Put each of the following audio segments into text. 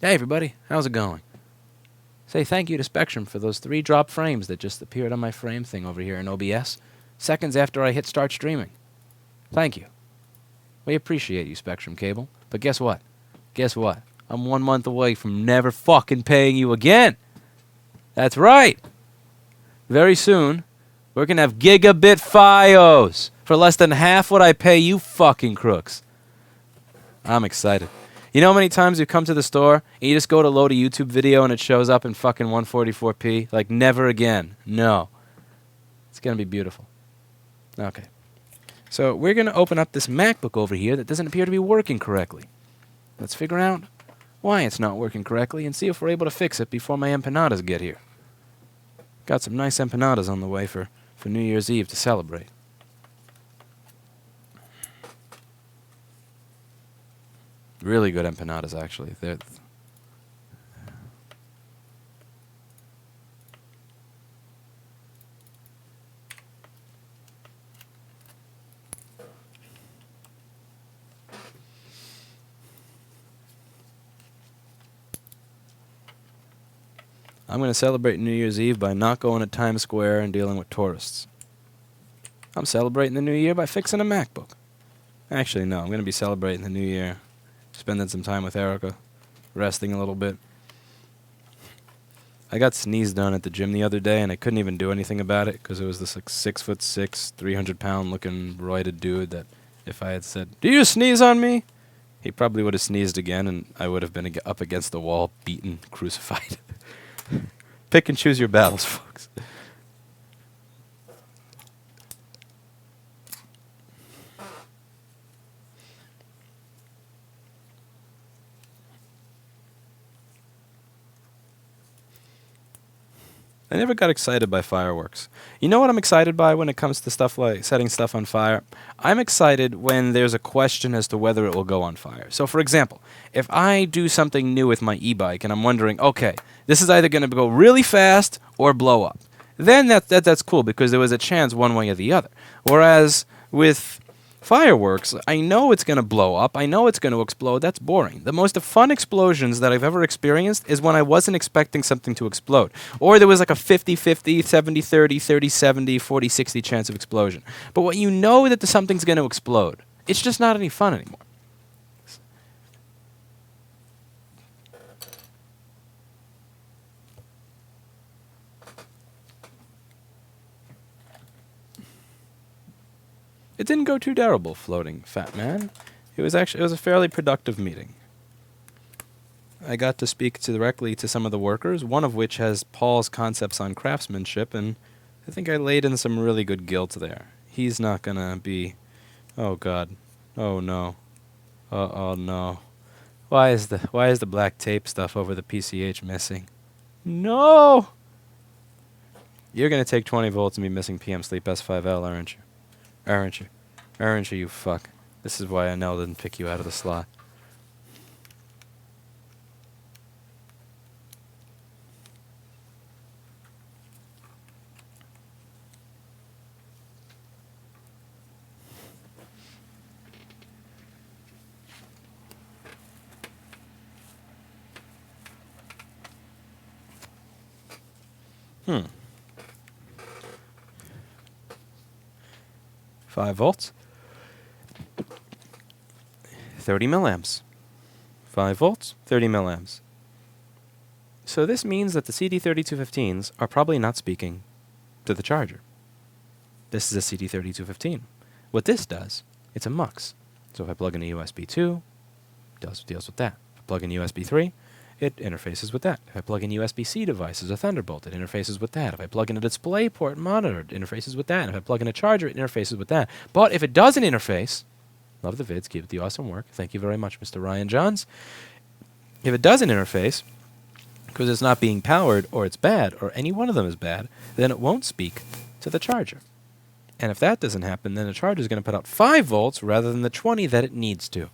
Hey everybody, how's it going? Say thank you to Spectrum for those 3 drop frames that just appeared on my frame thing over here in OBS, seconds after I hit start streaming. Thank you. We appreciate you, Spectrum Cable. But guess what? Guess what? I'm 1 month away from never fucking paying you again. That's right. Very soon, we're going to have gigabit FiOS for less than half what I pay you fucking crooks. I'm excited. You know how many times you come to the store and you just go to load a YouTube video and it shows up in fucking 144p? Like, never again. No. It's going to be beautiful. Okay. So we're going to open up this MacBook over here that doesn't appear to be working correctly. Let's figure out why it's not working correctly and see if we're able to fix it before my empanadas get here. Got some nice empanadas on the way for New Year's Eve to celebrate. Really good empanadas, actually. They're I'm going to celebrate New Year's Eve by not going to Times Square and dealing with tourists. I'm celebrating the New Year by fixing a MacBook. Actually, no, I'm going to be celebrating the New Year, spending some time with Erica, resting a little bit. I got sneezed on at the gym the other day, and I couldn't even do anything about it because it was this like 6'6", 300-pound looking roided dude that if I had said, "Do you sneeze on me?" he probably would have sneezed again, and I would have been up against the wall, beaten, crucified. Pick and choose your battles, folks. I never got excited by fireworks. You know what I'm excited by when it comes to stuff like setting stuff on fire? I'm excited when there's a question as to whether it will go on fire. So, for example, if I do something new with my e-bike and I'm wondering, okay, this is either going to go really fast or blow up, then that's cool because there was a chance one way or the other. Whereas with fireworks, I know it's going to blow up. I know it's going to explode. That's boring. The most fun explosions that I've ever experienced is when I wasn't expecting something to explode. Or there was like a 50-50, 70-30, 30-70, 40-60 chance of explosion. But when you know that something's going to explode, it's just not any fun anymore. It didn't go too terrible, floating fat man. It was a fairly productive meeting. I got to speak directly to some of the workers, one of which has Paul's concepts on craftsmanship, and I think I laid in some really good guilt there. He's not gonna be... Oh God. Oh no. Oh no. Why is the black tape stuff over the PCH missing? No! You're gonna take 20 volts and be missing PM Sleep S5L, aren't you? Aren't you? Aren't you, you fuck? This is why I know I didn't pick you out of the slot. Hmm. 5 volts. 30 milliamps. 5 volts, 30 milliamps. So this means that the CD3215s are probably not speaking to the charger. This is a CD3215. What this does, it's a MUX. So if I plug in a USB 2, it deals with that. If I plug in USB 3, it interfaces with that. If I plug in USB-C devices or Thunderbolt, it interfaces with that. If I plug in a DisplayPort monitor, it interfaces with that. And if I plug in a charger, it interfaces with that. But if it doesn't interface, love the vids, keep it the awesome work. Thank you very much, Mr. Ryan Johns. If it doesn't interface, because it's not being powered, or it's bad, or any one of them is bad, then it won't speak to the charger. And if that doesn't happen, then the charger is going to put out 5 volts rather than the 20 that it needs to.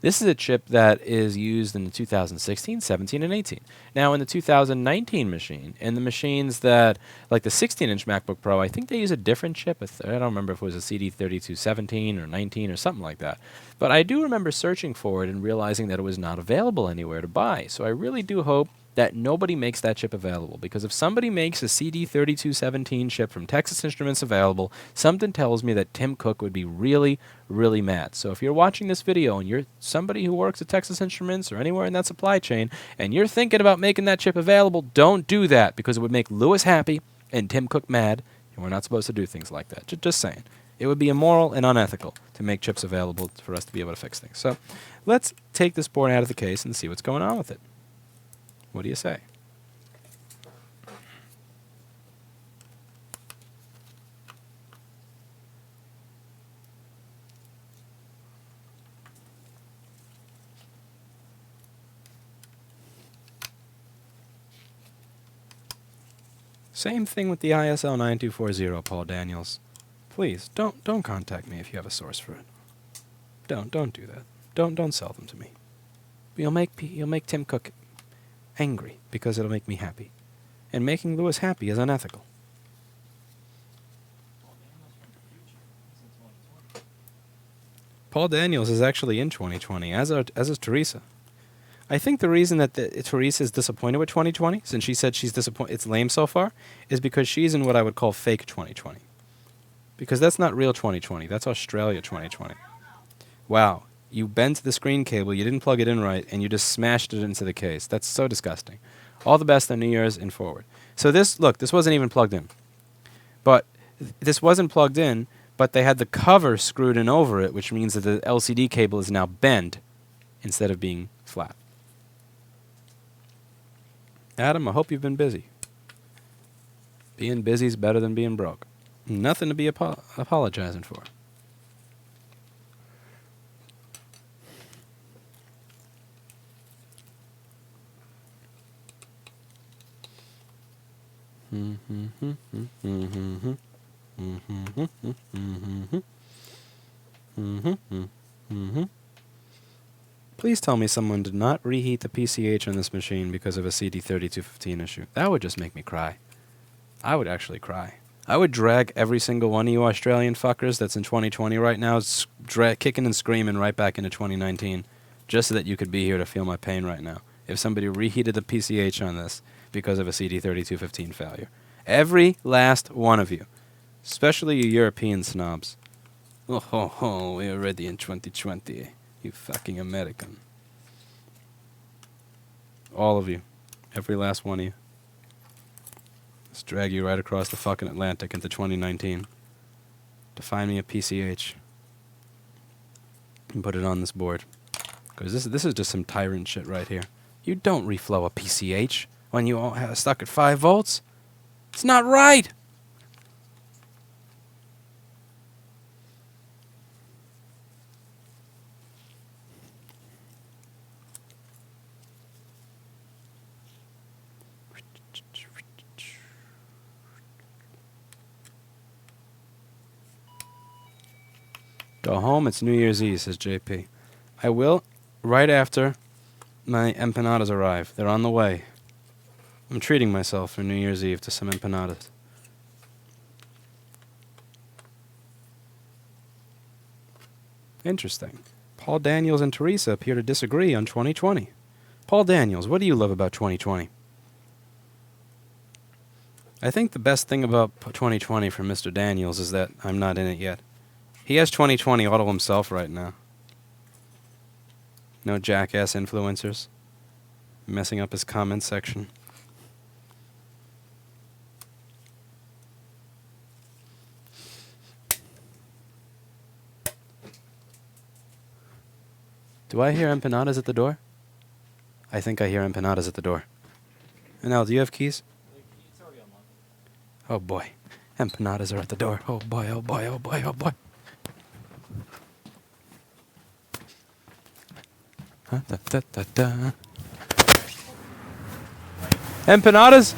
This is a chip that is used in the 2016, 17, and 18. Now, in the 2019 machine, in the machines that, like the 16-inch MacBook Pro, I think they use a different chip. I don't remember if it was a CD3217 or 19 or something like that. But I do remember searching for it and realizing that it was not available anywhere to buy. So I really do hope that nobody makes that chip available, because if somebody makes a CD3217 chip from Texas Instruments available, something tells me that Tim Cook would be really, really mad. So if you're watching this video and you're somebody who works at Texas Instruments or anywhere in that supply chain, and you're thinking about making that chip available, don't do that, because it would make Lewis happy and Tim Cook mad, and we're not supposed to do things like that. Just saying. It would be immoral and unethical to make chips available for us to be able to fix things. So let's take this board out of the case and see what's going on with it. What do you say? Same thing with the ISL 9240, Paul Daniels. Please don't contact me if you have a source for it. Don't do that. Don't sell them to me. You'll make Tim Cook angry because it'll make me happy. And making Lewis happy is unethical. Paul Daniels is actually in 2020, as is Teresa. I think the reason that Teresa is disappointed with 2020, since she said she's disappointed, it's lame so far, is because she's in what I would call fake 2020. Because that's not real 2020, that's Australia 2020. Wow. You bent the screen cable, you didn't plug it in right, and you just smashed it into the case. That's so disgusting. All the best on New Year's and forward. So this wasn't even plugged in. But this wasn't plugged in, but they had the cover screwed in over it, which means that the LCD cable is now bent instead of being flat. Adam, I hope you've been busy. Being busy is better than being broke. Nothing to be apologizing for. Please tell me someone did not reheat the PCH on this machine because of a CD3215 issue. That would just make me cry. I would actually cry. I would drag every single one of you Australian fuckers that's in 2020 right now, kicking and screaming right back into 2019, just so that you could be here to feel my pain right now. If somebody reheated the PCH on this because of a CD3215 failure. Every last one of you. Especially you European snobs. Oh, ho, ho, we're ready in 2020. You fucking American. All of you. Every last one of you. Let's drag you right across the fucking Atlantic into 2019 to find me a PCH and put it on this board. Because this is just some tyrant shit right here. You don't reflow a PCH when you are stuck at 5 volts. It's not right. Go home, it's New Year's Eve, says JP. I will, right after my empanadas arrive. They're on the way. I'm treating myself for New Year's Eve to some empanadas. Interesting. Paul Daniels and Teresa appear to disagree on 2020. Paul Daniels, what do you love about 2020? I think the best thing about 2020 for Mr. Daniels is that I'm not in it yet. He has 2020 all to himself right now. No jackass influencers messing up his comment section. Do I hear empanadas at the door? I think I hear empanadas at the door. Anel, do you have keys? Oh boy. Empanadas are at the door. Oh boy, oh boy, oh boy, oh boy. Da, da, da, da. Empanadas?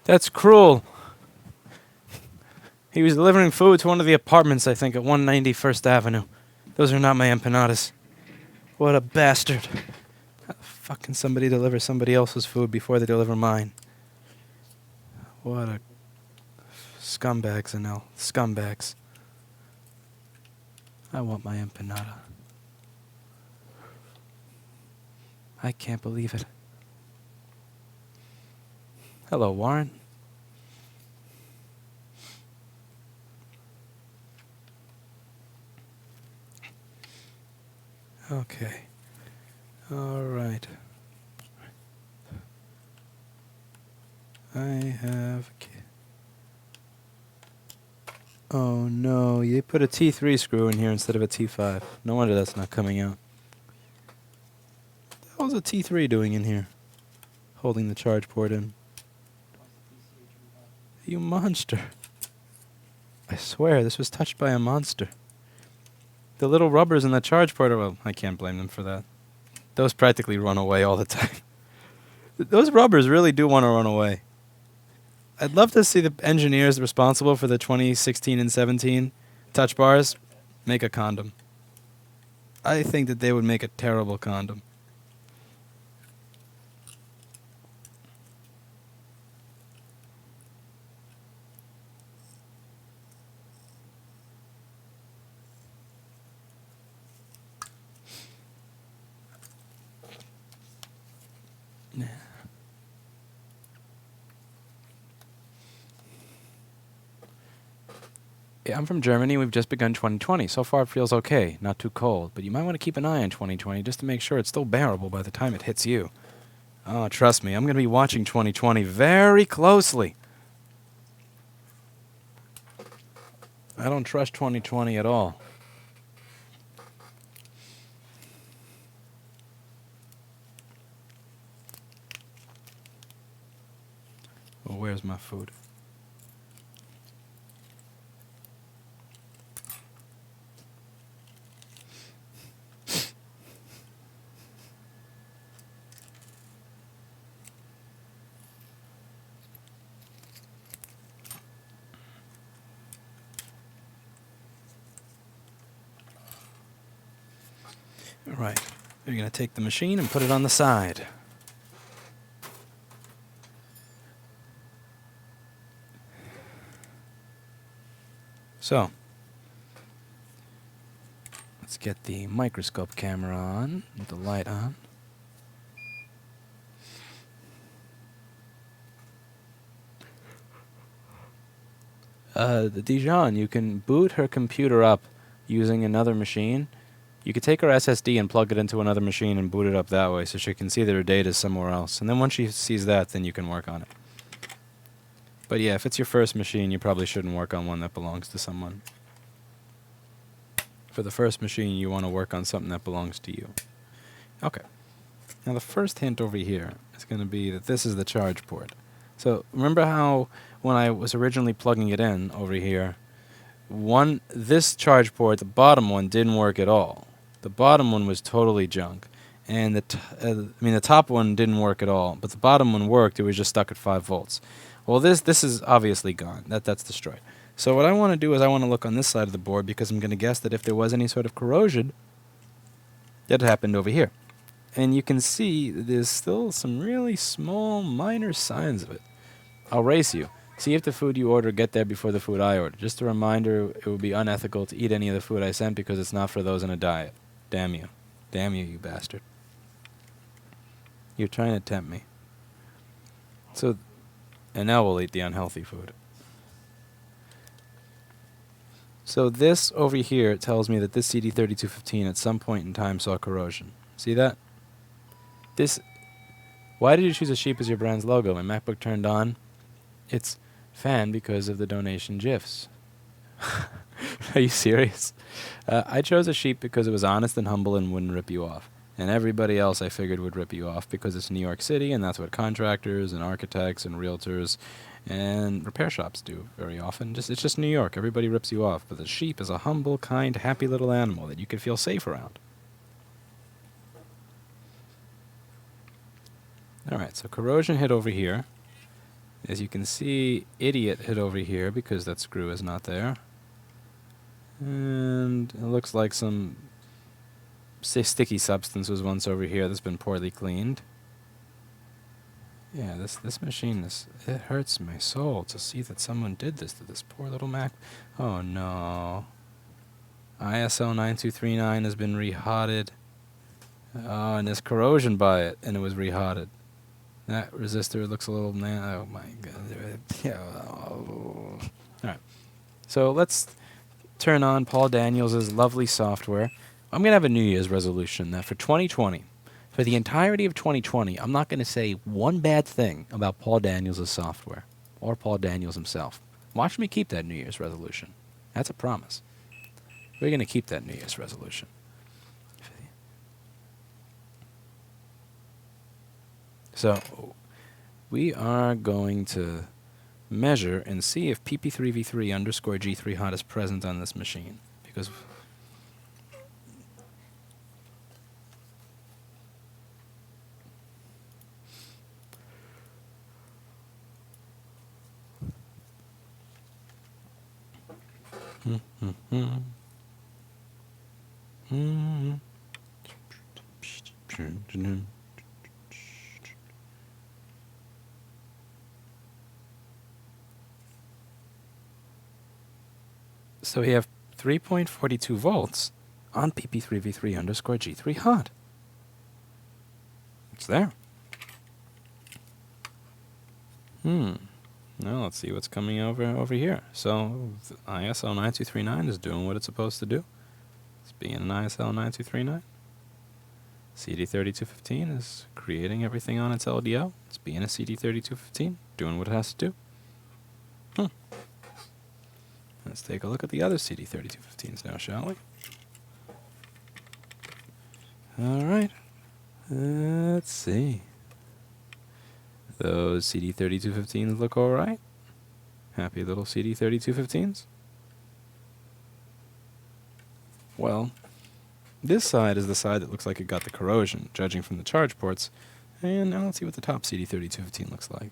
That's cruel. He was delivering food to one of the apartments, I think, at 190 First Avenue. Those are not my empanadas. What a bastard. How the fuck can somebody deliver somebody else's food before they deliver mine? What a scumbags, Anel. Scumbags. I want my empanada. I can't believe it. Hello, Warren. Okay. All right. I have... Oh no, you put a T3 screw in here instead of a T5. No wonder that's not coming out. What was a T3 doing in here? Holding the charge port in. You monster. I swear, this was touched by a monster. The little rubbers in the charge port are... Well, I can't blame them for that. Those practically run away all the time. Those rubbers really do want to run away. I'd love to see the engineers responsible for the 2016 and 17 touch bars make a condom. I think that they would make a terrible condom. Yeah, I'm from Germany. We've just begun 2020. So far it feels okay, not too cold. But you might want to keep an eye on 2020 just to make sure it's still bearable by the time it hits you. Oh, trust me, I'm going to be watching 2020 very closely. I don't trust 2020 at all. Well, where's my food? Right, you're going to take the machine and put it on the side. So, let's get the microscope camera on, with the light on. The Dijon, you can boot her computer up using another machine. You could take her SSD and plug it into another machine and boot it up that way so she can see that her data is somewhere else. And then once she sees that, then you can work on it. But yeah, if it's your first machine, you probably shouldn't work on one that belongs to someone. For the first machine, you want to work on something that belongs to you. Okay. Now the first hint over here is going to be that this is the charge port. So remember how when I was originally plugging it in over here, this charge port, the bottom one, didn't work at all. The bottom one was totally junk. And the top one didn't work at all, but the bottom one worked. It was just stuck at 5 volts. Well, this is obviously gone. That's destroyed. So what I want to do is I want to look on this side of the board because I'm going to guess that if there was any sort of corrosion, that happened over here. And you can see there's still some really small, minor signs of it. I'll race you. See if the food you order get there before the food I order. Just a reminder, it would be unethical to eat any of the food I sent because it's not for those in a diet. Damn you. Damn you, you bastard. You're trying to tempt me. So, and now we'll eat the unhealthy food. So this over here tells me that this CD3215 at some point in time saw corrosion. See that? Why did you choose a sheep as your brand's logo? My MacBook turned on its fan because of the donation GIFs. Are you serious? I chose a sheep because it was honest and humble and wouldn't rip you off. And everybody else I figured would rip you off because it's New York City and that's what contractors and architects and realtors and repair shops do very often. It's just New York. Everybody rips you off. But the sheep is a humble, kind, happy little animal that you could feel safe around. Alright, so corrosion hit over here. As you can see, idiot hit over here because that screw is not there. And it looks like some sticky substance was once over here that's been poorly cleaned. Yeah, this machine it hurts my soul to see that someone did this to this poor little Mac. Oh no. ISO 9239 has been rehotted. Oh, and there's corrosion by it, and it was rehotted. That resistor looks a little oh my god. Yeah. Oh. Alright. So let's turn on Paul Daniels' lovely software. I'm going to have a New Year's resolution that for 2020, for the entirety of 2020, I'm not going to say one bad thing about Paul Daniels' software or Paul Daniels himself. Watch me keep that New Year's resolution. That's a promise. We're going to keep that New Year's resolution. So we are going to measure and see if pp3v3 underscore g3 hot is present on this machine, because so we have 3.42 volts on pp3v3 underscore g3 hot. It's there. Now let's see what's coming over here. So ISO 9239 is doing what it's supposed to do. It's being an ISO 9239. CD3215 is creating everything on its LDO. It's being a CD3215, doing what it has to do. Let's take a look at the other CD3215s now, shall we? Alright. Let's see. Those CD3215s look alright. Happy little CD3215s. Well, this side is the side that looks like it got the corrosion, judging from the charge ports. And now let's see what the top CD3215 looks like.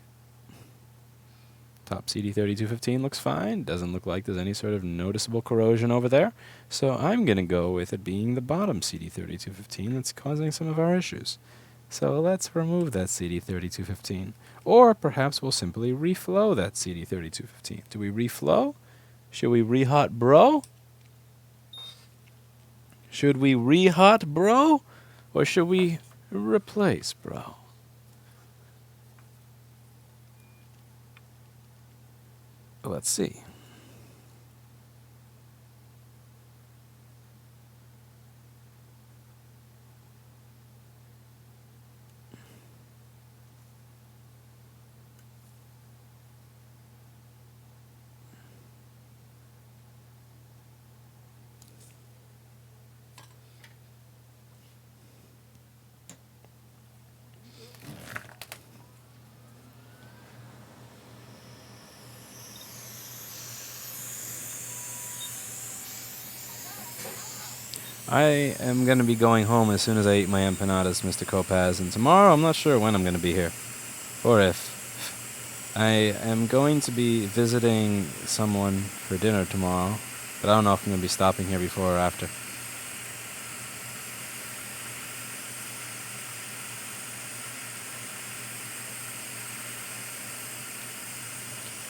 Top CD3215 looks fine. Doesn't look like there's any sort of noticeable corrosion over there. So I'm going to go with it being the bottom CD3215 that's causing some of our issues. So let's remove that CD3215. Or perhaps we'll simply reflow that CD3215. Do we reflow? Should we rehot bro? Should we rehot bro? Or should we replace bro? Let's see. I am going to be going home as soon as I eat my empanadas, Mr. Kopaz, and tomorrow I'm not sure when I'm going to be here, or if. I am going to be visiting someone for dinner tomorrow, but I don't know if I'm going to be stopping here before or after.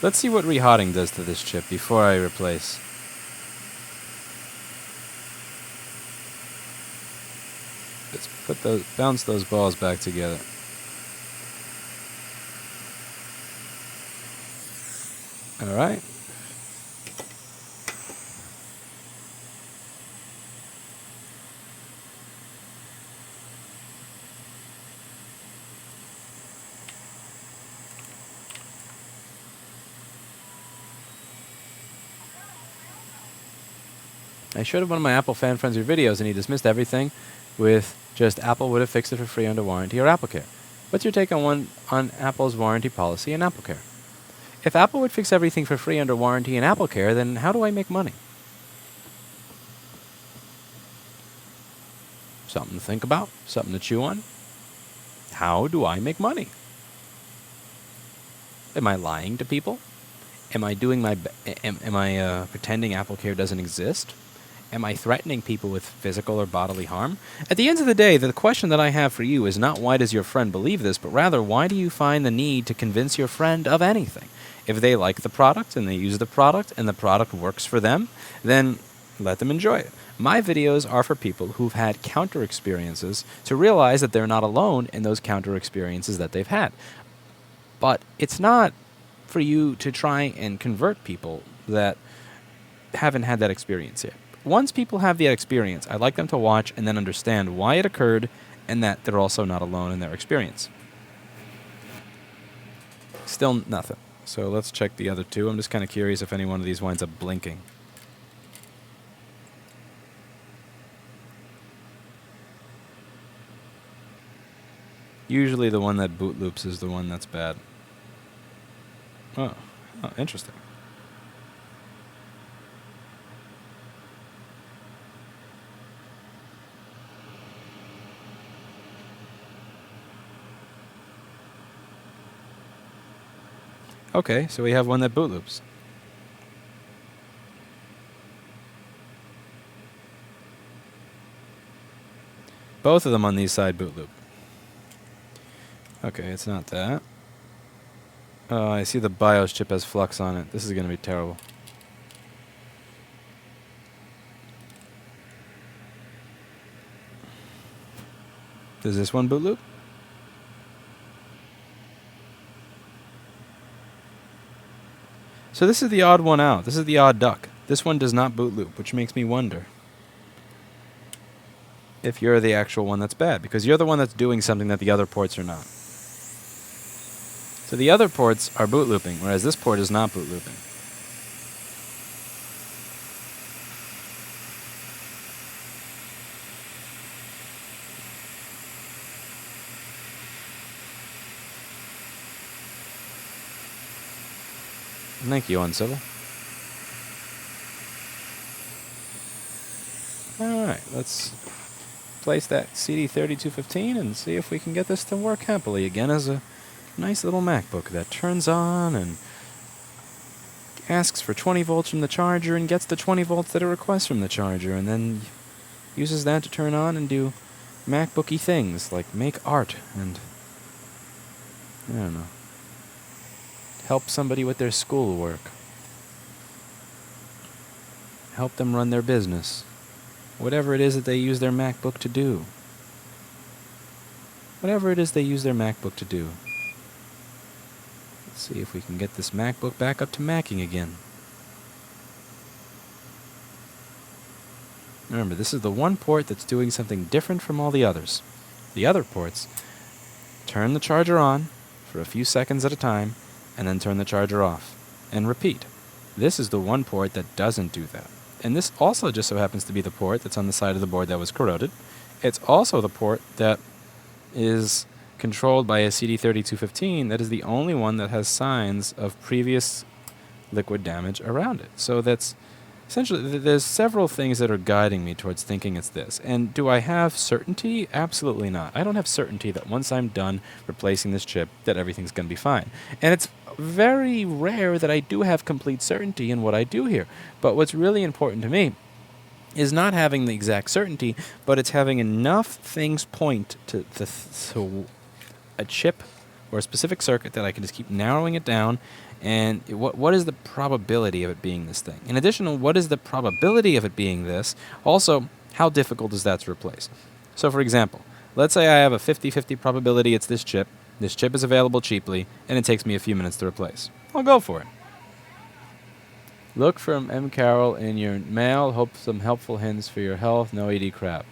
Let's see what rehotting does to this chip before I replace. Let's bounce those balls back together. All right. I showed one of my Apple fan friends your videos, and he dismissed everything with just Apple would have fixed it for free under warranty or AppleCare. What's your take on Apple's warranty policy and AppleCare? If Apple would fix everything for free under warranty and AppleCare, then how do I make money? Something to think about, something to chew on. How do I make money? Am I lying to people? Am I doing my am I pretending AppleCare doesn't exist? Am I threatening people with physical or bodily harm? At the end of the day, the question that I have for you is not why does your friend believe this, but rather why do you find the need to convince your friend of anything? If they like the product and they use the product and the product works for them, then let them enjoy it. My videos are for people who've had counter experiences to realize that they're not alone in those counter experiences that they've had. But it's not for you to try and convert people that haven't had that experience yet. Once people have the experience, I'd like them to watch and then understand why it occurred and that they're also not alone in their experience. Still nothing. So let's check the other two. I'm just kind of curious if any one of these winds up blinking. Usually the one that boot loops is the one that's bad. Oh, interesting. Okay, so we have one that boot loops. Both of them on these side boot loop. Okay, it's not that. Oh, I see the BIOS chip has flux on it. This is going to be terrible. Does this one boot loop? So this is the odd one out. This is the odd duck. This one does not boot loop, which makes me wonder if you're the actual one that's bad, because you're the one that's doing something that the other ports are not. So the other ports are boot looping, whereas this port is not boot looping. Thank you, Uncivil. Alright, let's place that CD3215 and see if we can get this to work happily again as a nice little MacBook that turns on and asks for 20 volts from the charger and gets the 20 volts that it requests from the charger, and then uses that to turn on and do MacBooky things like make art and, I don't know, help somebody with their schoolwork, help them run their business, whatever it is that they use their MacBook to do. Whatever it is they use their MacBook to do. Let's see if we can get this MacBook back up to Macking again. Remember, this is the one port that's doing something different from all the others. The other ports turn the charger on for a few seconds at a time and then turn the charger off and repeat. This is the one port that doesn't do that. And this also just so happens to be the port that's on the side of the board that was corroded. It's also the port that is controlled by a CD3215 that is the only one that has signs of previous liquid damage around it. So that's essentially, there's several things that are guiding me towards thinking it's this. And do I have certainty? Absolutely not. I don't have certainty that once I'm done replacing this chip that everything's going to be fine. And it's very rare that I do have complete certainty in what I do here. But what's really important to me is not having the exact certainty, but it's having enough things point to a chip or a specific circuit that I can just keep narrowing it down. And what is the probability of it being this thing? In addition to what is the probability of it being this, also, how difficult is that to replace? So, for example, let's say I have a 50-50 probability it's this chip. This chip is available cheaply, and it takes me a few minutes to replace. I'll go for it. Look from M. Carroll in your mail. Hope some helpful hints for your health. No ED crap.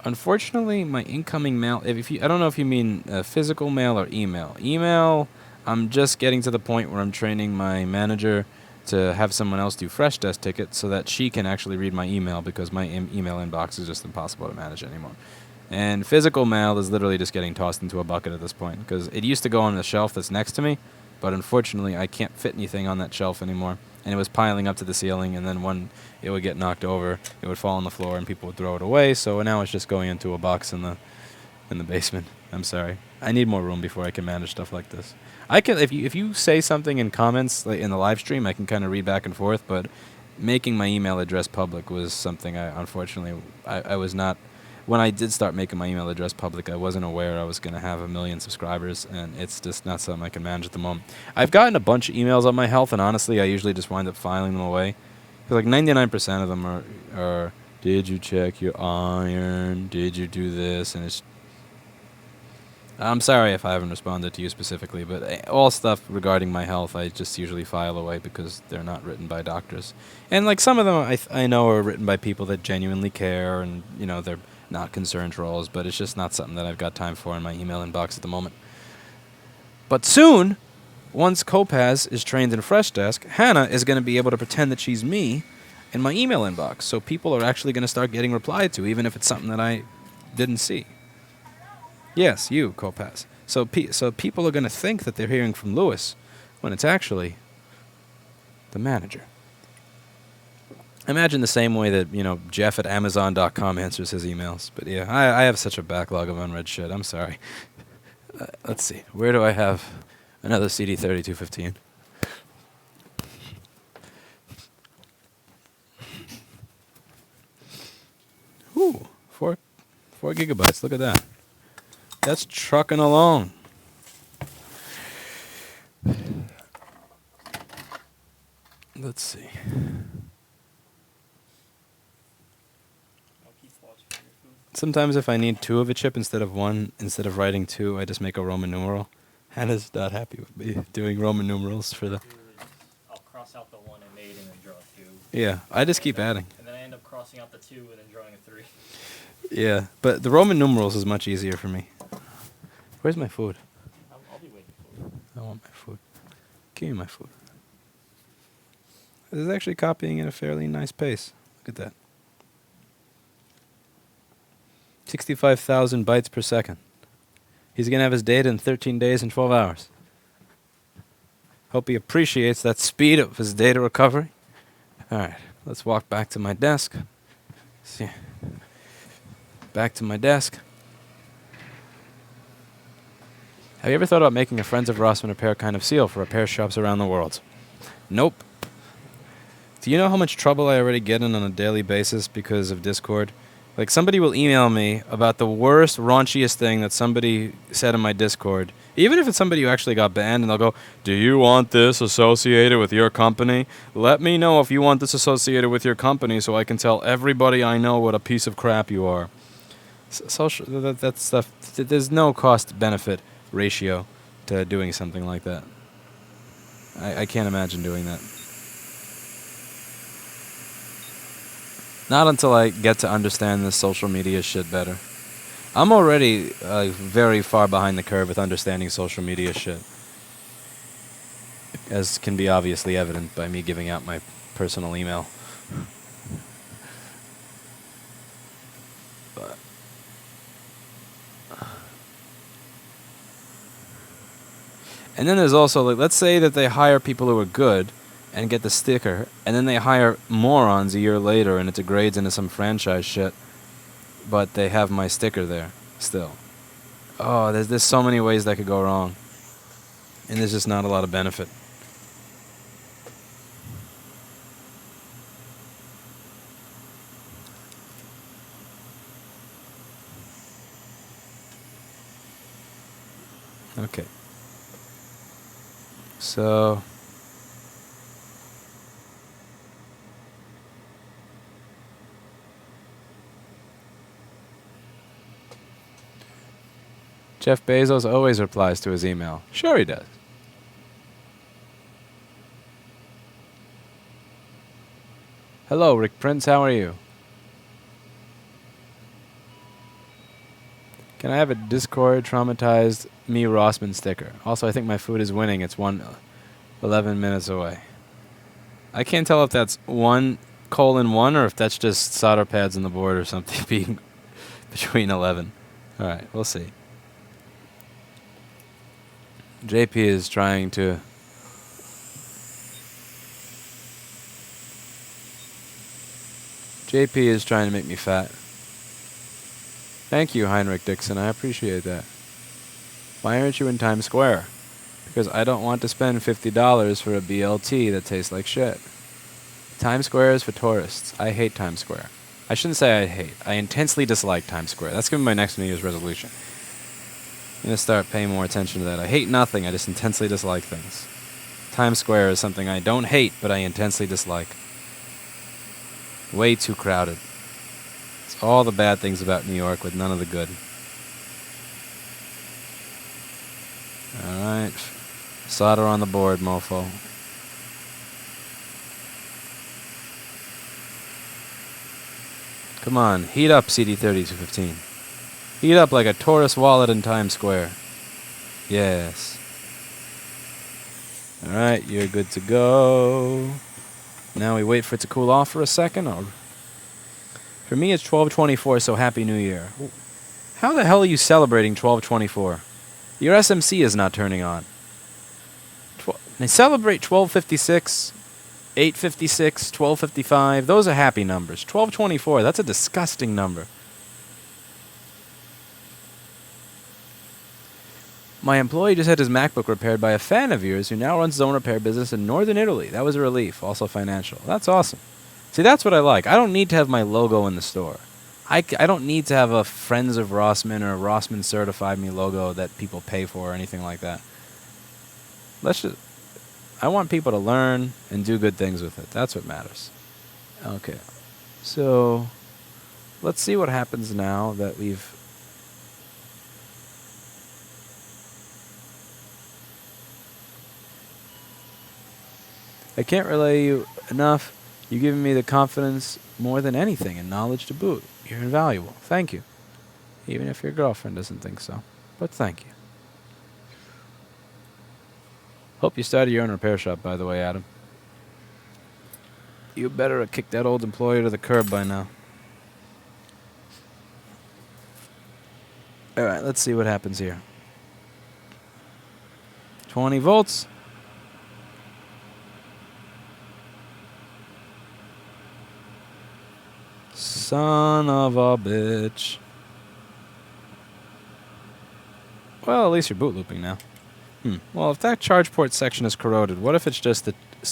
Unfortunately, my incoming mail, I don't know if you mean physical mail or email. Email, I'm just getting to the point where I'm training my manager to have someone else do fresh desk tickets so that she can actually read my email, because my email inbox is just impossible to manage anymore. And physical mail is literally just getting tossed into a bucket at this point, because it used to go on the shelf that's next to me, but unfortunately I can't fit anything on that shelf anymore. And it was piling up to the ceiling, and then when it would get knocked over, it would fall on the floor and people would throw it away. So now it's just going into a box in the basement. I'm sorry. I need more room before I can manage stuff like this. I can if you say something in comments like in the live stream, I can kind of read back and forth. But making my email address public was something I was not. When I did start making my email address public, I wasn't aware I was going to have 1 million subscribers, and it's just not something I can manage at the moment. I've gotten a bunch of emails on my health, and honestly, I usually just wind up filing them away. Because like 99% of them are, did you check your iron? Did you do this? And I'm sorry if I haven't responded to you specifically, but all stuff regarding my health, I just usually file away because they're not written by doctors. And like some of them I know are written by people that genuinely care, and you know they're not concern trolls, but it's just not something that I've got time for in my email inbox at the moment. But soon, once Kopaz is trained in Freshdesk, Hannah is going to be able to pretend that she's me in my email inbox, so people are actually going to start getting replied to, even if it's something that I didn't see. Yes, you, Kopaz. So people are going to think that they're hearing from Lewis when it's actually the manager. Imagine the same way that, you know, Jeff at Amazon.com answers his emails. But yeah, I have such a backlog of unread shit. I'm sorry. Let's see. Where do I have another CD3215? Ooh, 4 gigabytes. Look at that. That's trucking along. Let's see. Sometimes if I need 2 of a chip instead of 1, instead of writing 2, I just make a Roman numeral. Hannah's not happy with me doing Roman numerals for the... I'll cross out the 1 I made and then draw a 2. Yeah, I just keep adding. And then I end up crossing out the 2 and then drawing a 3. Yeah, but the Roman numerals is much easier for me. Where's my food? I'll be waiting for you. I want my food. Give me my food. This is actually copying at a fairly nice pace. Look at that. 65,000 bytes per second. He's going to have his data in 13 days and 12 hours. Hope he appreciates that speed of his data recovery. All right, let's walk back to my desk. See. Back to my desk. Have you ever thought about making a Friends of Rossman repair kind of seal for repair shops around the world? Nope. Do you know how much trouble I already get in on a daily basis because of Discord? Like, somebody will email me about the worst, raunchiest thing that somebody said in my Discord. Even if it's somebody who actually got banned, and they'll go, do you want this associated with your company? Let me know if you want this associated with your company so I can tell everybody I know what a piece of crap you are. Social, that stuff, there's no cost-benefit ratio to doing something like that. I can't imagine doing that. Not until I get to understand this social media shit better. I'm already very far behind the curve with understanding social media shit, as can be obviously evident by me giving out my personal email. But and then there's also, like, let's say that they hire people who are good and get the sticker, and then they hire morons a year later and it degrades into some franchise shit, but they have my sticker there still. Oh, there's so many ways that could go wrong, and there's just not a lot of benefit. Okay. So... Jeff Bezos always replies to his email. Sure he does. Hello, Rick Prince. How are you? Can I have a Discord traumatized me Rossman sticker? Also, I think my food is winning. It's 11 minutes away. I can't tell if that's 1:1 or if that's just solder pads on the board or something being between 11. All right, we'll see. JP is trying to... JP is trying to make me fat. Thank you, Heinrich Dixon. I appreciate that. Why aren't you in Times Square? Because I don't want to spend $50 for a BLT that tastes like shit. Times Square is for tourists. I hate Times Square. I shouldn't say I hate. I intensely dislike Times Square. That's going to be my next New Year's resolution. I'm going to start paying more attention to that. I hate nothing. I just intensely dislike things. Times Square is something I don't hate, but I intensely dislike. Way too crowded. It's all the bad things about New York with none of the good. Alright. Solder on the board, mofo. Come on, heat up, CD3215. Heat up like a Taurus wallet in Times Square. Yes. Alright, you're good to go. Now we wait for it to cool off for a second. For me, it's 12/24, so Happy New Year. How the hell are you celebrating 12/24? Your SMC is not turning on. They celebrate 12/56, 8/56, 12/55. Those are happy numbers. 12/24, that's a disgusting number. My employee just had his MacBook repaired by a fan of yours who now runs his own repair business in northern Italy. That was a relief, also financial. That's awesome. See, that's what I like. I don't need to have my logo in the store. I don't need to have a Friends of Rossman or Rossman Certified Me logo that people pay for or anything like that. I want people to learn and do good things with it. That's what matters. Okay. So, let's see what happens now that we've... I can't relay you enough. You've given me the confidence more than anything and knowledge to boot. You're invaluable. Thank you. Even if your girlfriend doesn't think so. But thank you. Hope you started your own repair shop, by the way, Adam. You better have kicked that old employer to the curb by now. Alright, let's see what happens here. 20 volts. Son of a bitch. Well, at least you're boot looping now. Well, if that charge port section is corroded, what if it's just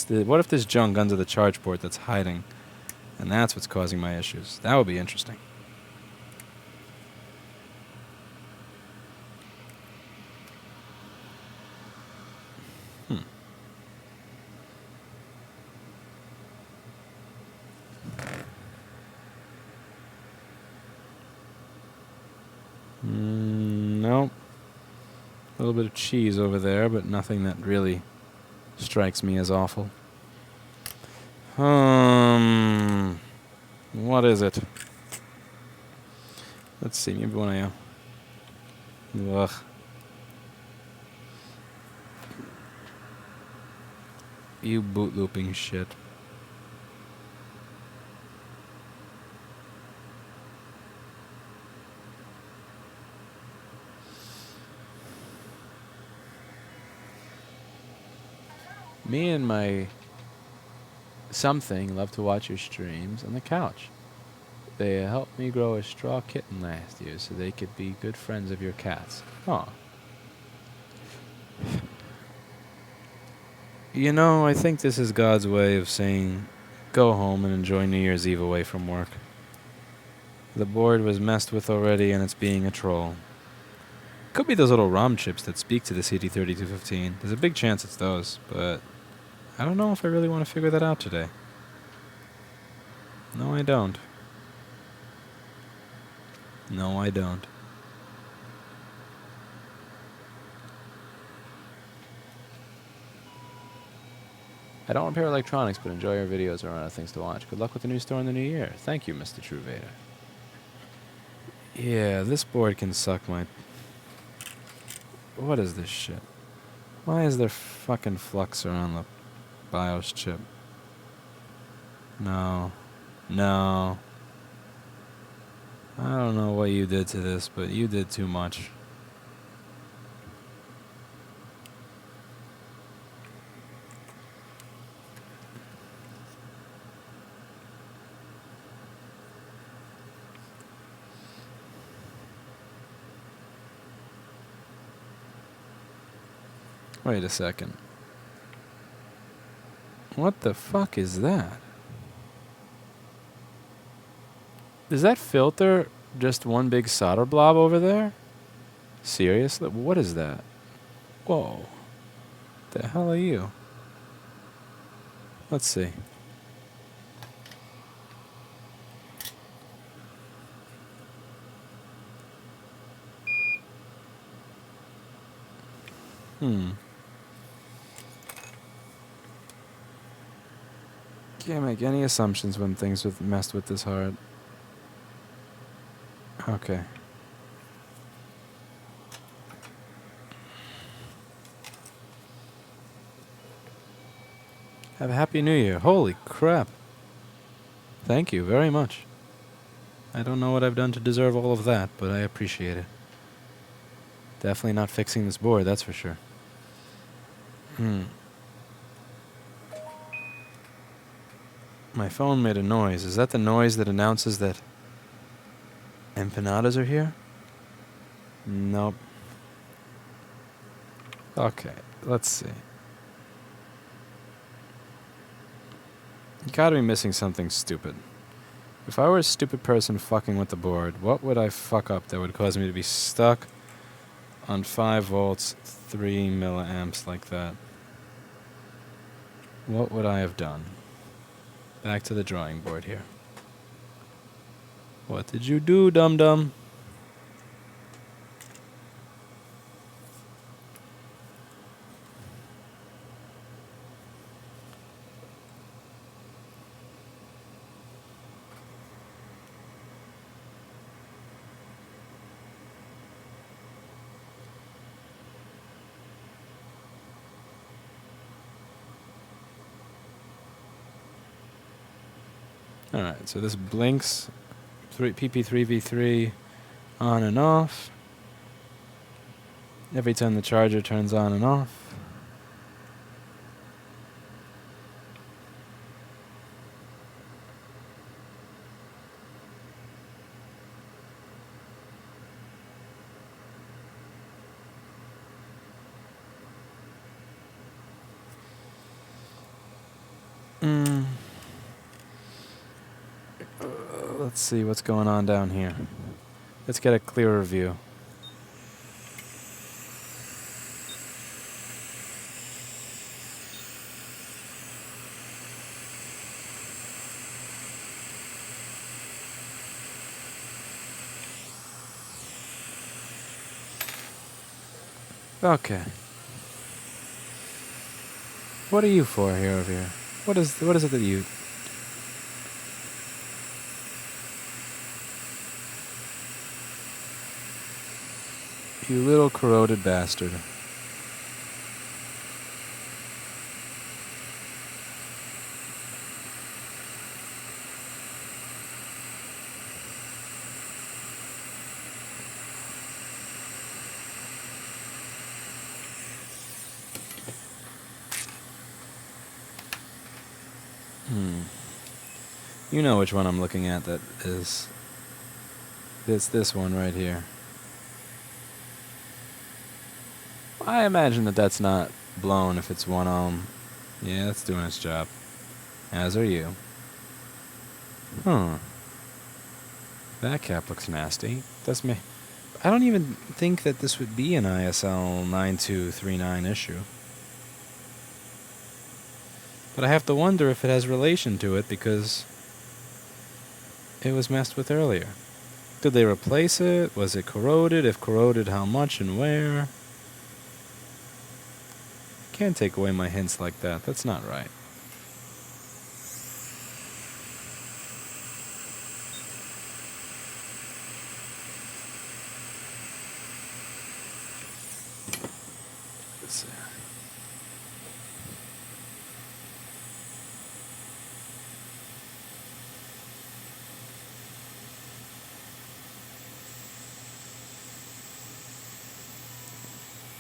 what if there's junk under the charge port that's hiding, and that's what's causing my issues? That would be interesting. Nope. A little bit of cheese over there, but nothing that really strikes me as awful. What is it? Let's see, maybe one of you. Ugh. You boot looping shit. Me and my something love to watch your streams on the couch. They helped me grow a straw kitten last year so they could be good friends of your cats. Aw. You know, I think this is God's way of saying, go home and enjoy New Year's Eve away from work. The board was messed with already and it's being a troll. Could be those little ROM chips that speak to the CD3215. There's a big chance it's those, but I don't know if I really want to figure that out today. No, I don't. No, I don't. I don't repair electronics, but enjoy your videos or other things to watch. Good luck with the new store in the new year. Thank you, Mr. True Vader. Yeah, this board can suck my... What is this shit? Why is there fucking fluxer on the BIOS chip? No. No. I don't know what you did to this, but you did too much. Wait a second. What the fuck is that? Is that filter just one big solder blob over there? Seriously? What is that? Whoa. The hell are you? Let's see. Can't make any assumptions when things messed with this hard. Okay. Have a happy new year. Holy crap. Thank you very much. I don't know what I've done to deserve all of that, but I appreciate it. Definitely not fixing this board, that's for sure. My phone made a noise. Is that the noise that announces that empanadas are here? Nope. Okay, let's see. You gotta be missing something stupid. If I were a stupid person fucking with the board, what would I fuck up that would cause me to be stuck on 5 volts, 3 milliamps like that? What would I have done? Back to the drawing board here. What did you do, dum-dum? Alright, so this blinks PP3V3 on and off. Every time the charger turns on and off. Let's see what's going on down here. Let's get a clearer view. Okay. What are you for here over here? What is it that you... You little corroded bastard. You know which one I'm looking at that is... It's this one right here. I imagine that that's not blown if it's 1 ohm. Yeah, that's doing its job. As are you. Huh. That cap looks nasty. That's me. I don't even think that this would be an ISL 9239 issue. But I have to wonder if it has relation to it because it was messed with earlier. Did they replace it? Was it corroded? If corroded, how much and where? Can't take away my hints like that. That's not right. Let's see.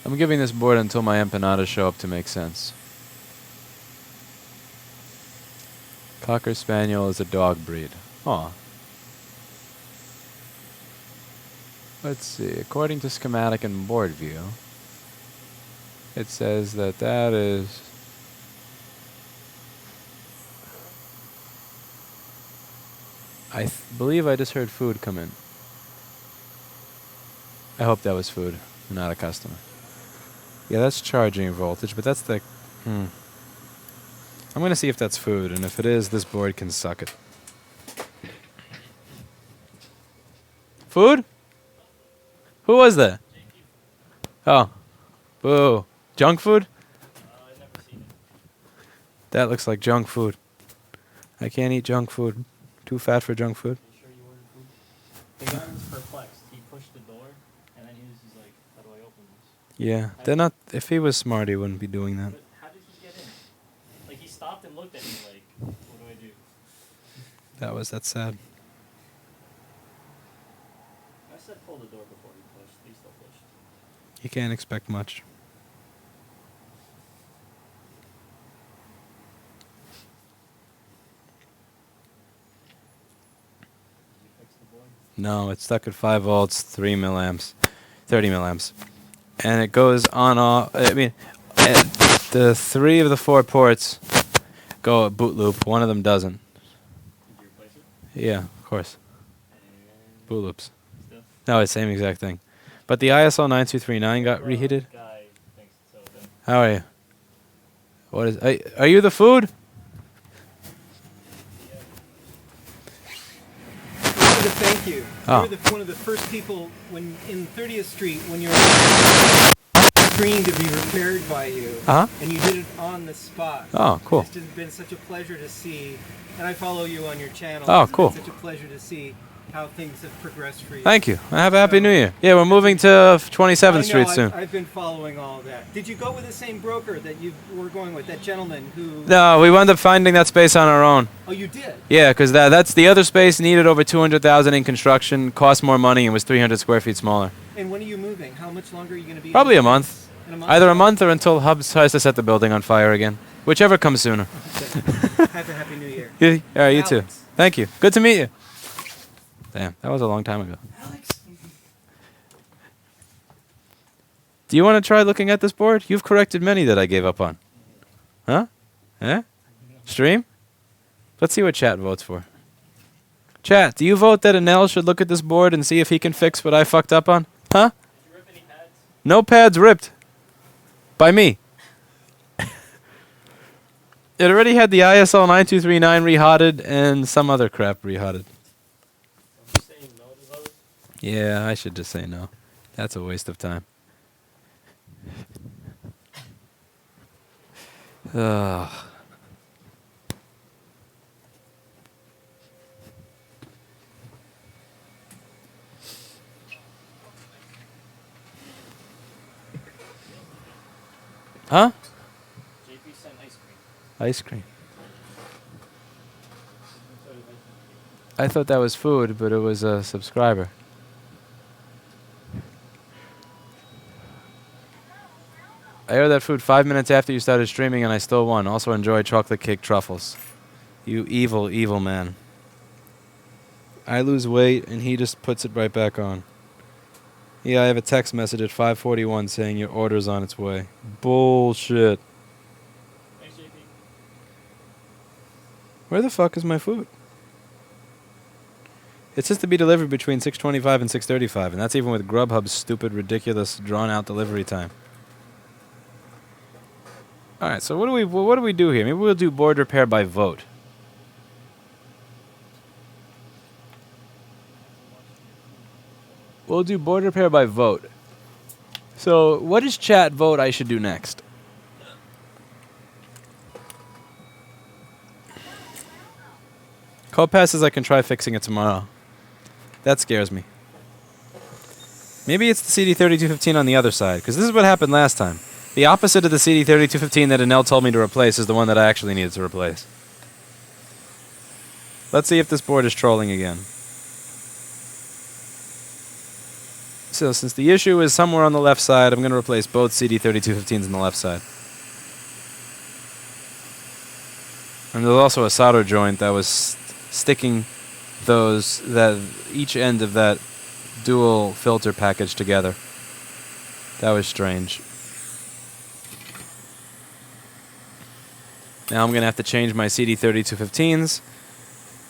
I'm giving this board until my empanadas show up to make sense. Cocker Spaniel is a dog breed. Aw. Let's see. According to schematic and board view, It says that that is... I believe I just heard food come in. I hope that was food, not a customer. Yeah, that's charging voltage, but that's the... I'm going to see if that's food, and if it is, this board can suck it. Food? Who was that? Oh. Boo. Junk food? I've never seen it. That looks like junk food. I can't eat junk food. Too fat for junk food. Are you sure you ordered food? The guy was perplexed. He pushed the door, and then he was just like, how do I open this? Yeah, they're not... If he was smart, he wouldn't be doing that. But how did he get in? Like, he stopped and looked at me like, what do I do? That's sad. I said pull the door before he pushed. He still pushed. You can't expect much. Did you fix the board? No, it's stuck at 5 volts, 3 milliamps, 30 milliamps. And it goes on off. I mean, the 3 of the 4 ports go at boot loop. One of them doesn't. Did you replace it? Yeah, of course. And Boot loops. still? No, it's the same exact thing. But the ISL 9239 got reheated. Guy thinks so then. How are you? What is... Are you the food? I wanted to thank you. Oh. You were one of the first people when in 30th Street when your screen to be repaired by you, and you did it on the spot. Oh, cool. It's just been such a pleasure to see, and I follow you on your channel. Oh, It's cool. been such a pleasure to see how things have progressed for you. Thank you. Have a happy New Year. Yeah, we're moving to 27th Street soon. I've been following all of that. Did you go with the same broker that you were going with, that gentleman who... No, we wound up finding that space on our own. Oh, you did? Yeah, because that's the other space needed over 200,000 in construction, cost more money, and was 300 square feet smaller. And when are you moving? How much longer are you going to be? Probably a month. In a month? Either a month or until Hubs tries to set the building on fire again. Whichever comes sooner. Have a happy New Year. Yeah, all right, you too. Alex. Thank you. Good to meet you. Damn, that was a long time ago. Alex. Do you want to try looking at this board? You've corrected many that I gave up on. Huh? Eh? Stream? Let's see what chat votes for. Chat, do you vote that Anel should look at this board and see if he can fix what I fucked up on? Huh? Did you rip any pads? No pads ripped. By me. It already had the ISL 9239 rehotted and some other crap rehotted. I'm just saying no to those. Yeah, I should just say no. That's a waste of time. Ugh. Huh? JP sent ice cream. Ice cream. So did ice cream. I thought that was food, but it was a subscriber. I ordered that food 5 minutes after you started streaming and I still won. Also enjoy chocolate cake truffles. You evil, evil man. I lose weight and he just puts it right back on. Yeah, I have a text message at 5:41 saying your order's on its way. Bullshit. Thanks, JP. Where the fuck is my food? It says to be delivered between 6:25 and 6:35, and that's even with Grubhub's stupid, ridiculous, drawn-out delivery time. All right, so what do we do here? Maybe we'll do board repair by vote. We'll do board repair by vote. So, what does chat vote I should do next? Code passes I can try fixing it tomorrow. That scares me. Maybe it's the CD3215 on the other side, because this is what happened last time. The opposite of the CD3215 that Anel told me to replace is the one that I actually needed to replace. Let's see if this board is trolling again. So since the issue is somewhere on the left side, I'm going to replace both CD3215s on the left side. And there's also a solder joint that was sticking each end of that dual filter package together. That was strange. Now I'm gonna have to change my CD3215s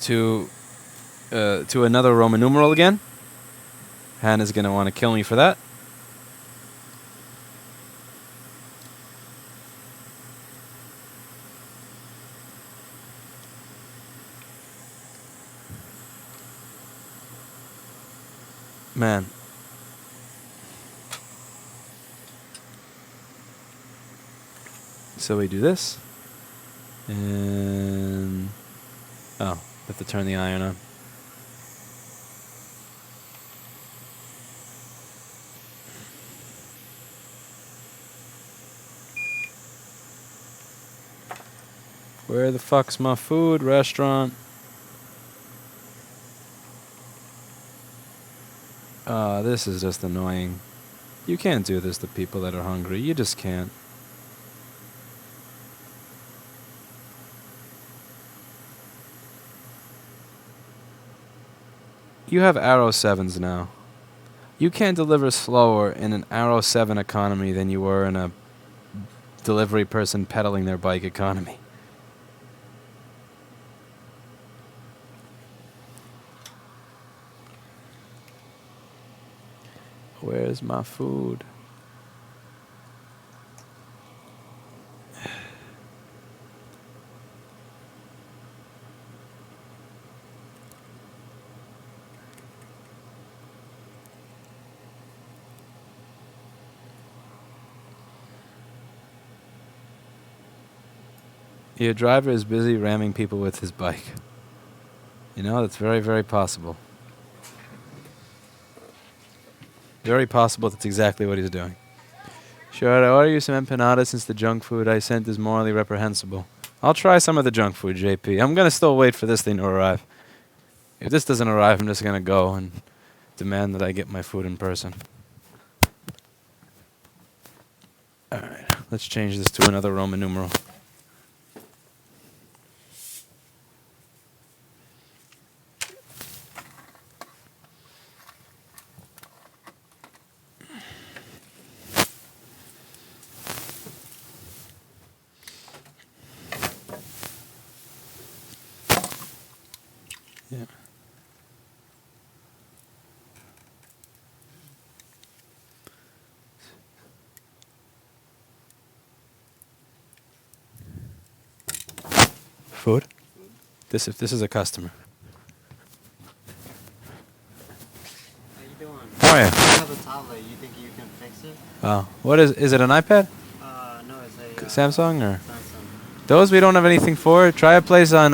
to another Roman numeral again. Hannah's gonna want to kill me for that. Man. So we do this. And oh, have to turn the iron on. Where the fuck's my food restaurant? This is just annoying. You can't do this to people that are hungry. You just can't. You have Arrow 7s now. You can't deliver slower in an Arrow 7 economy than you were in a delivery person pedaling their bike economy. Where's my food? Your driver is busy ramming people with his bike. You know, that's very, very possible. Very possible that's exactly what he's doing. Sure, I order you some empanadas since the junk food I sent is morally reprehensible. I'll try some of the junk food, JP. I'm going to still wait for this thing to arrive. If this doesn't arrive, I'm just going to go and demand that I get my food in person. Alright, let's change this to another Roman numeral. Yeah. Food? This if this is a customer. How you doing? How are you? I have a tablet. You think you can fix it? Oh, what is it an iPad? No, it's a Samsung or? Samsung. Those we don't have anything for. Try a place on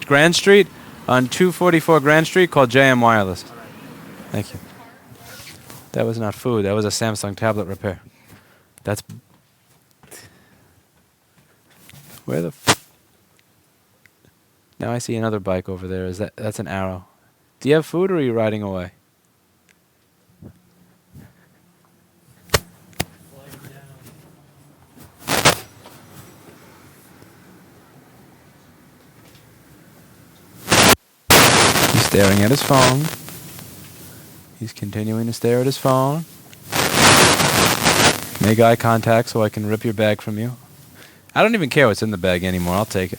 Grand Street, on 244 Grand Street called JM Wireless. All right. Thank you. That was not food. That was a Samsung tablet repair. That's... Where the... Now I see another bike over there. That's an Arrow. Do you have food or are you riding away? He's staring at his phone. He's continuing to stare at his phone. Make eye contact so I can rip your bag from you. I don't even care what's in the bag anymore. I'll take it.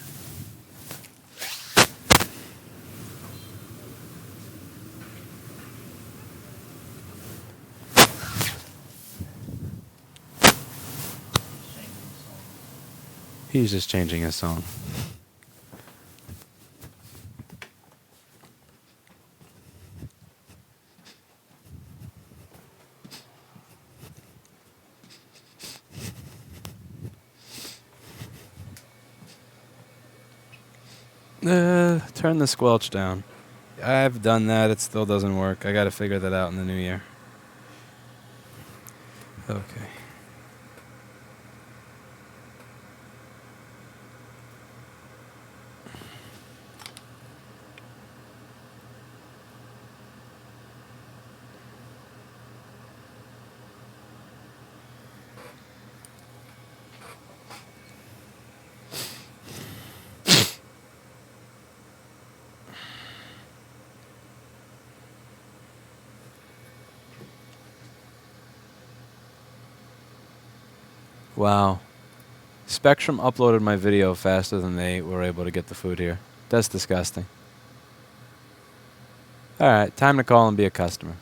He's just changing his song. Turn the squelch down. I've done that. It still doesn't work. I got to figure that out in the new year. Okay. Wow. Spectrum uploaded my video faster than they were able to get the food here. That's disgusting. Alright, time to call and be a customer.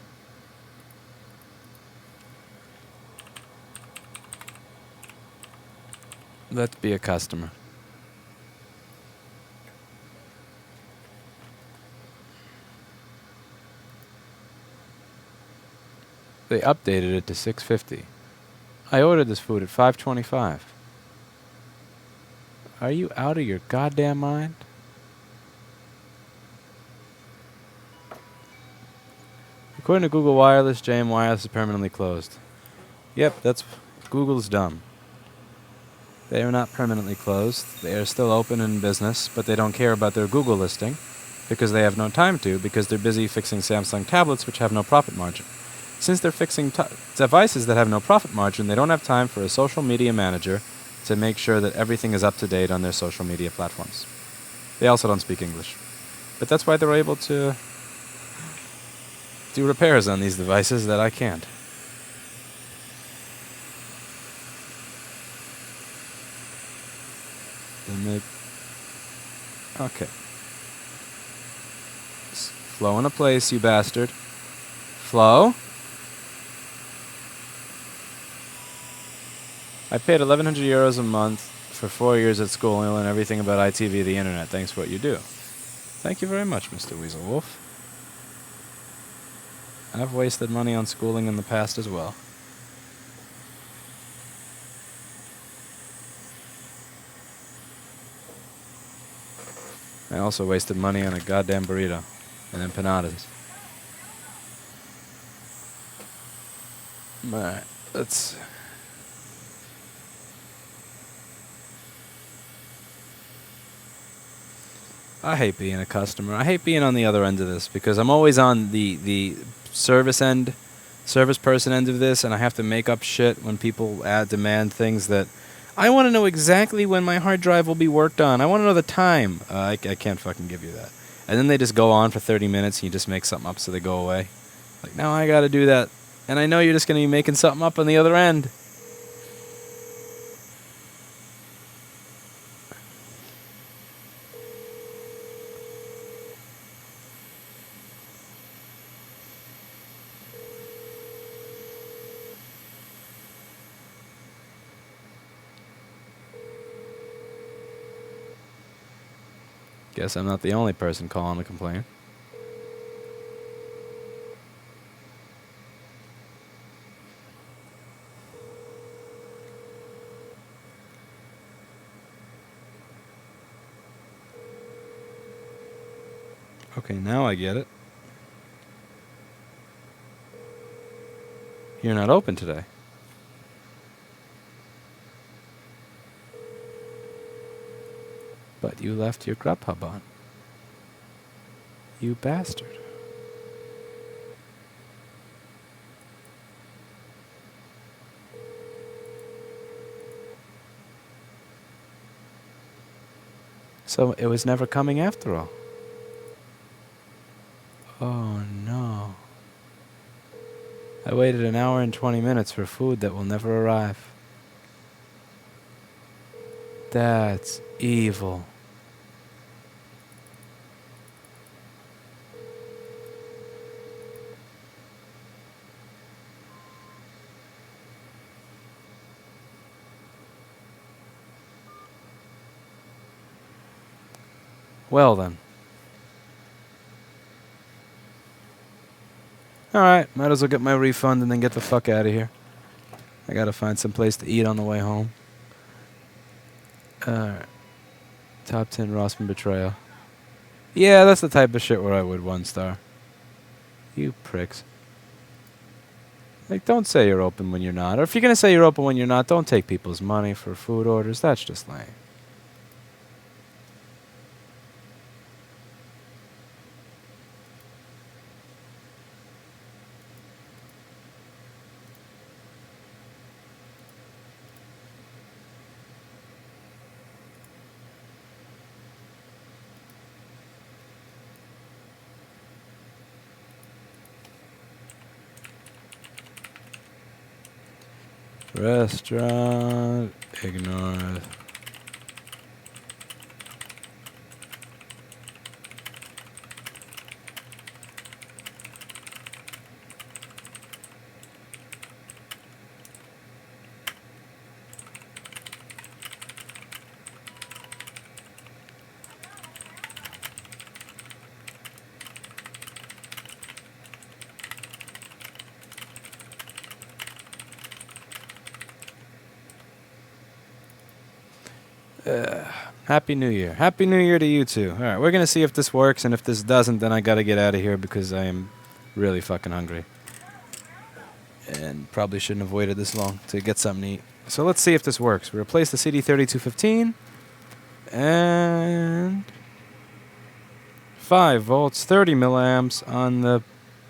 Let's be a customer. They updated it to 650. I ordered this food at 525. Are you out of your goddamn mind? According to Google Wireless, JM Wireless is permanently closed. Yep, that's Google's dumb. They are not permanently closed. They are still open in business, but they don't care about their Google listing because they have no time to, because they're busy fixing Samsung tablets which have no profit margin. Since they're fixing devices that have no profit margin, they don't have time for a social media manager to make sure that everything is up to date on their social media platforms. They also don't speak English. But that's why they're able to do repairs on these devices that I can't. Okay. Flow in a place, you bastard. Flow? I paid 1,100 euros a month for 4 years at school and I learned everything about IT via the internet. Thanks for what you do. Thank you very much, Mr. Weasel Wolf. I've wasted money on schooling in the past as well. I also wasted money on a goddamn burrito and empanadas. Alright, let's... I hate being a customer. I hate being on the other end of this because I'm always on the service person end of this, and I have to make up shit when people demand things that... I want to know exactly when my hard drive will be worked on. I want to know the time. I can't fucking give you that. And then they just go on for 30 minutes and you just make something up so they go away. Like, now I gotta do that. And I know you're just gonna be making something up on the other end. Guess I'm not the only person calling to complain. Okay, now I get it. You're not open today. But you left your Grubhub on. You bastard. So it was never coming after all. Oh no. I waited an hour and 20 minutes for food that will never arrive. That's evil. Well then. Alright, might as well get my refund and then get the fuck out of here. I gotta find some place to eat on the way home. Alright. Top 10 Rossman betrayal. Yeah, that's the type of shit where I would 1 star. You pricks. Like, don't say you're open when you're not. Or if you're gonna say you're open when you're not, don't take people's money for food orders. That's just lame. Restaurant Ignore. Happy New Year. Happy New Year to you too. All right, we're going to see if this works, and if this doesn't, then I got to get out of here because I am really fucking hungry. And probably shouldn't have waited this long to get something to eat. So let's see if this works. We replace the CD3215 and 5 volts, 30 milliamps on the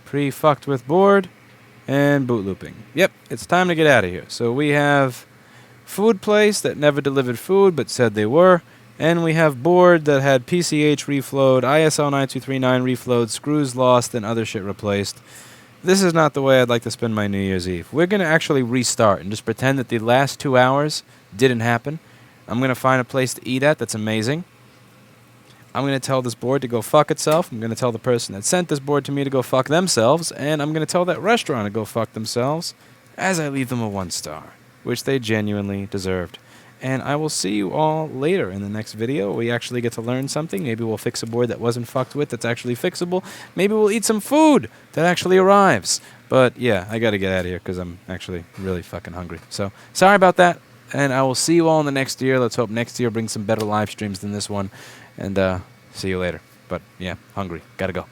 pre-fucked with board and boot looping. Yep, it's time to get out of here. So we have food place that never delivered food but said they were, and we have board that had PCH reflowed, ISO 9239 reflowed, screws lost, and other shit replaced. This is not the way I'd like to spend my New Year's Eve. We're going to actually restart and just pretend that the last 2 hours didn't happen. I'm going to find a place to eat at that's amazing. I'm going to tell this board to go fuck itself. I'm going to tell the person that sent this board to me to go fuck themselves, and I'm going to tell that restaurant to go fuck themselves as I leave them a 1-star, which they genuinely deserved. And I will see you all later in the next video. We actually get to learn something. Maybe we'll fix a board that wasn't fucked with that's actually fixable. Maybe we'll eat some food that actually arrives. But yeah, I got to get out of here because I'm actually really fucking hungry. So sorry about that. And I will see you all in the next year. Let's hope next year brings some better live streams than this one. And see you later. But yeah, hungry. Gotta go.